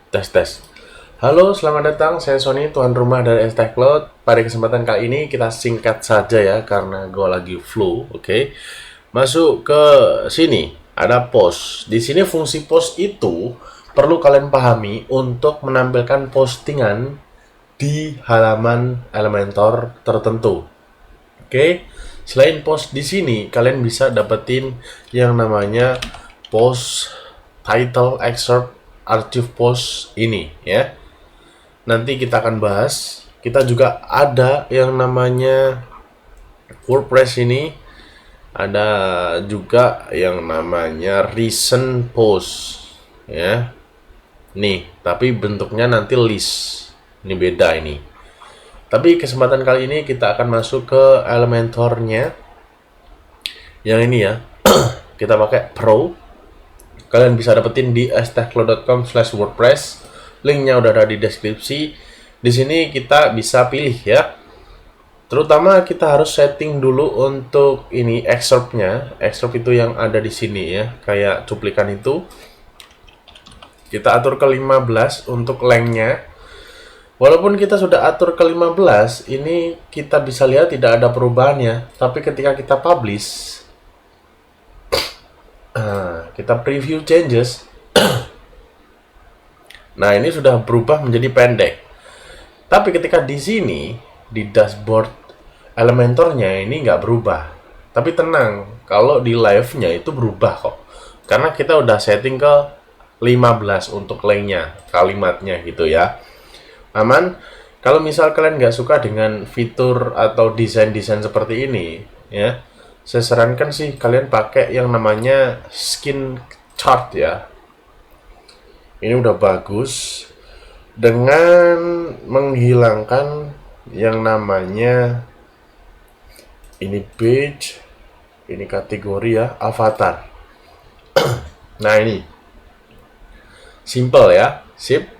Tes tes. Halo, selamat datang. Saya Sony, tuan rumah dari ST Cloud. Pada kesempatan kali ini kita singkat saja ya karena gue lagi flu, oke. Masuk ke sini, ada post. Di sini fungsi post itu perlu kalian pahami untuk menampilkan postingan di halaman Elementor tertentu. Oke. Selain post di sini, kalian bisa dapetin yang namanya post title excerpt archive post ini ya. Nanti kita akan bahas. Kita juga ada yang namanya WordPress ini, ada juga yang namanya recent post ya. Nih, tapi bentuknya nanti list. Ini beda ini. Tapi kesempatan kali ini kita akan masuk ke Elementornya. Yang ini ya. Kita pakai Pro. Kalian bisa dapetin di stcloud.com/wordpress. Linknya udah ada di deskripsi. Di sini kita bisa pilih ya. Terutama kita harus setting dulu untuk ini excerpt-nya. Excerpt itu yang ada di sini ya, kayak cuplikan itu. Kita atur ke 15 untuk length-nya. Walaupun kita sudah atur ke 15, ini kita bisa lihat tidak ada perubahannya. Tapi ketika kita publish, kita preview changes. Nah, ini sudah berubah menjadi pendek. Tapi ketika di sini, di dashboard Elementornya ini nggak berubah. Tapi tenang, kalau di live-nya itu berubah kok. Karena kita udah setting ke 15 untuk length-nya, kalimatnya gitu ya. Aman. Kalau misal kalian nggak suka dengan fitur atau desain-desain seperti ini, ya, saya sarankan sih kalian pakai yang namanya skin chart ya. Ini udah bagus dengan menghilangkan yang namanya ini page, ini kategori ya, avatar. Nah ini simple ya, sip.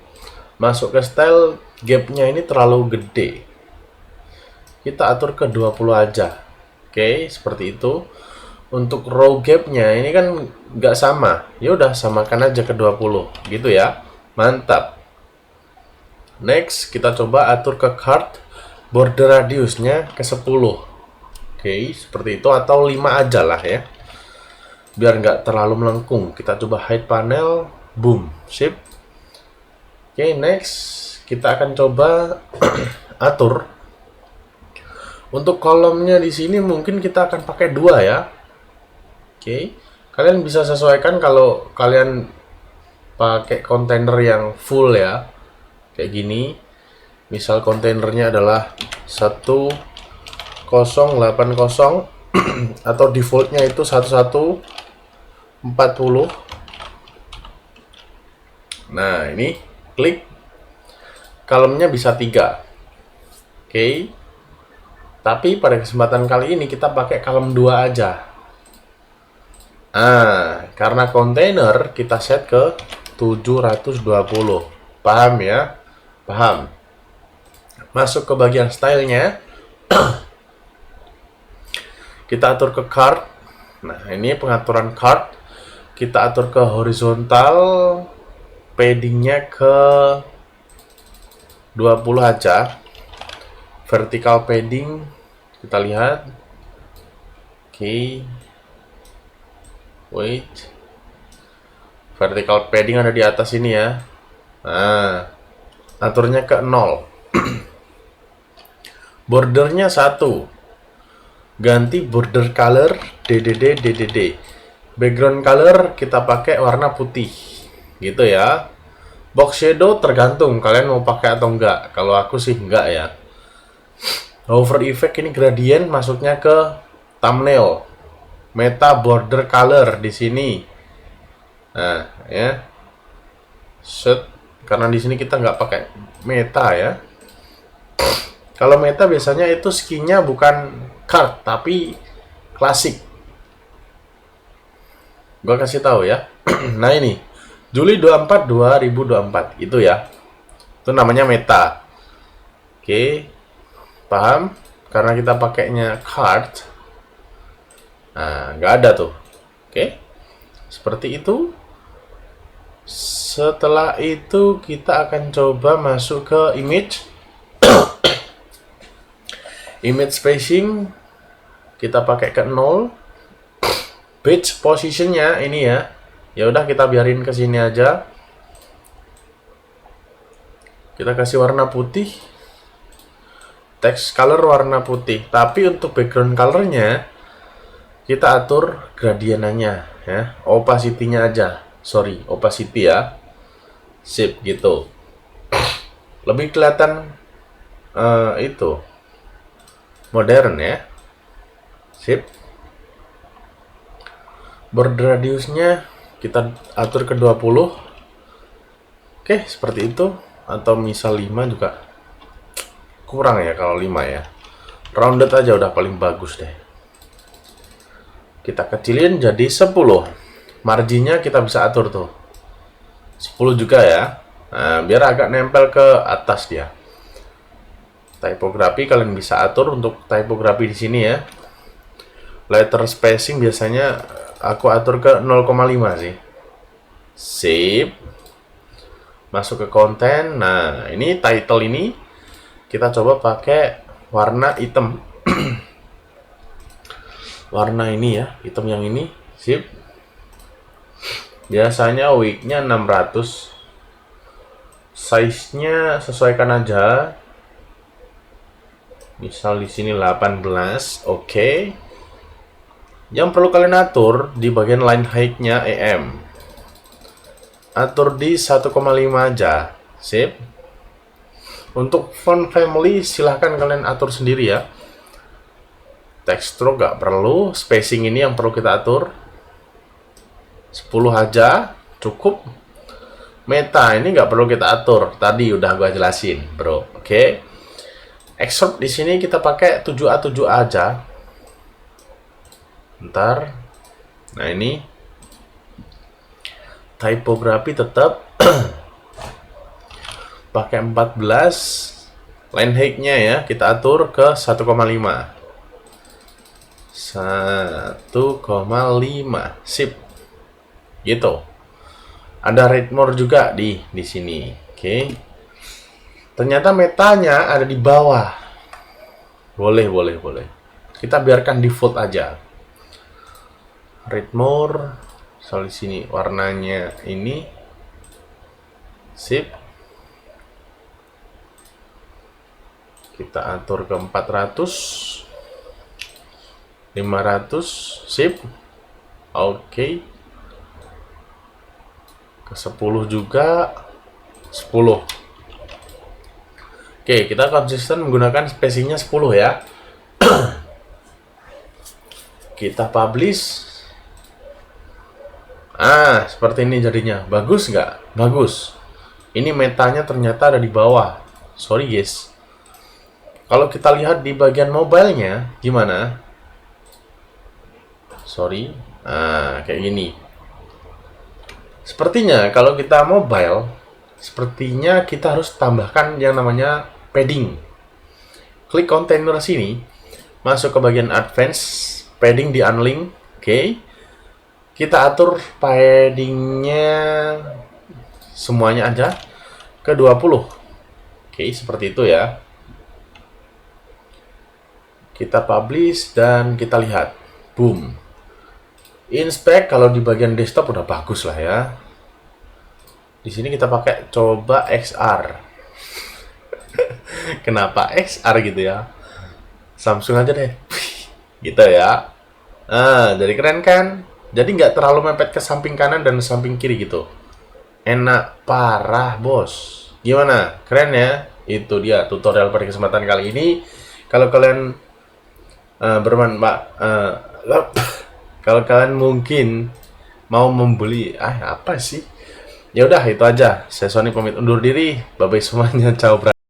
Masuk ke style, gapnya ini terlalu gede. Kita atur ke 20 aja. Oke, seperti itu. Untuk row gapnya ini kan nggak sama. Ya udah samakan aja ke 20 gitu ya. Mantap. Next, kita coba atur ke card border radiusnya ke 10. Oke, seperti itu atau 5 aja lah ya. Biar nggak terlalu melengkung. Kita coba hide panel, boom, sip. Oke, next kita akan coba atur untuk kolomnya di sini mungkin kita akan pakai 2 ya. Oke, kalian bisa sesuaikan kalau kalian pakai kontainer yang full ya. Kayak gini. Misal kontainernya adalah 1080 atau defaultnya itu 1140. Nah, ini klik, kolomnya bisa 3. Oke. Tapi pada kesempatan kali ini kita pakai kolom 2 aja. Karena kontainer kita set ke 720. Paham ya? Paham. Masuk ke bagian stylenya. Kita atur ke card. Nah, ini pengaturan card. Kita atur ke horizontal, paddingnya ke 20 aja. Vertical padding kita lihat. Oke. Wait. Vertical padding ada di atas ini ya. Nah, aturnya ke 0. Bordernya 1. Ganti border color DDD. Background color kita pakai warna putih. Gitu ya. Box shadow tergantung kalian mau pakai atau enggak. Kalau aku sih enggak ya. Hover effect ini gradient masuknya ke thumbnail. Meta border color di sini. Nah, ya. Set, karena di sini kita nggak pakai meta ya. Kalau meta biasanya itu skinnya bukan card tapi klasik. Gua kasih tahu ya. Nah ini Juli 24 2024 itu ya. Itu namanya meta. Oke. Paham? Karena kita pakainya card. Nah, nggak ada tuh. Oke. Seperti itu. Setelah itu kita akan coba masuk ke image. Image spacing kita pakai ke 0. Page positionnya ini ya. Ya udah kita biarin ke sini aja. Kita kasih warna putih. Text color warna putih. Tapi untuk background colornya kita atur gradienannya ya. Opacity-nya aja. Sorry, opacity ya. Sip gitu. Lebih kelihatan itu modern ya. Sip. Border radiusnya kita atur ke 20. Oke, seperti itu. Atau misal 5 juga kurang ya kalau 5 ya. Rounded aja udah paling bagus deh. Kita kecilin jadi 10. Marginnya kita bisa atur tuh 10 juga ya. Nah, biar agak nempel ke atas dia. Typography kalian bisa atur untuk typography di sini ya. Letter spacing biasanya aku atur ke 0,5 sih. Sip. Masuk ke konten. Nah, ini title ini kita coba pakai warna hitam. Warna ini ya, hitam yang ini. Sip. Biasanya width-nya 600. Size-nya sesuaikan aja. Misal di sini 18. Oke. Yang perlu kalian atur di bagian line height-nya EM. Atur di 1,5 aja. Sip. Untuk font family silahkan kalian atur sendiri ya. Text stroke nggak perlu. Spacing ini yang perlu kita atur 10 aja cukup. Meta ini nggak perlu kita atur. Tadi udah gua jelasin, bro. Oke. Excerpt di sini kita pakai 7A7 aja. Ntar. Nah ini typography tetap pakai 14. Line height-nya ya kita atur ke 1,5. 1,5. Sip. Gitu. Ada read more juga di sini. Oke. Ternyata metanya ada di bawah. Boleh. Kita biarkan default aja. Read more. Soal di sini warnanya ini. Sip. Kita atur ke 400. 500. Sip. Oke. Ke 10 juga. 10. Oke, kita konsisten menggunakan spacingnya 10 ya. Kita publish. Seperti ini jadinya. Bagus nggak? Bagus. Ini metanya ternyata ada di bawah. Sorry guys. Kalau kita lihat di bagian mobile-nya, gimana? Sorry. Kayak gini. Sepertinya kalau kita mobile, sepertinya kita harus tambahkan yang namanya padding. Klik container sini, masuk ke bagian advance, padding di unlink. Oke. Kita atur paddingnya semuanya aja ke 20. Oke, seperti itu ya. Kita publish dan kita lihat. Boom. Inspect kalau di bagian desktop udah bagus lah ya. Di sini kita pakai coba XR. Kenapa XR gitu ya? Samsung aja deh. Gitu ya. Jadi keren kan? Jadi nggak terlalu mepet ke samping kanan dan samping kiri gitu. Enak parah bos. Gimana? Keren ya? Itu dia tutorial pada kesempatan kali ini. Kalau kalian kalau kalian mungkin mau membeli apa sih? Ya udah itu aja. Saya Sony pamit undur diri. Bye bye semuanya. Ciao.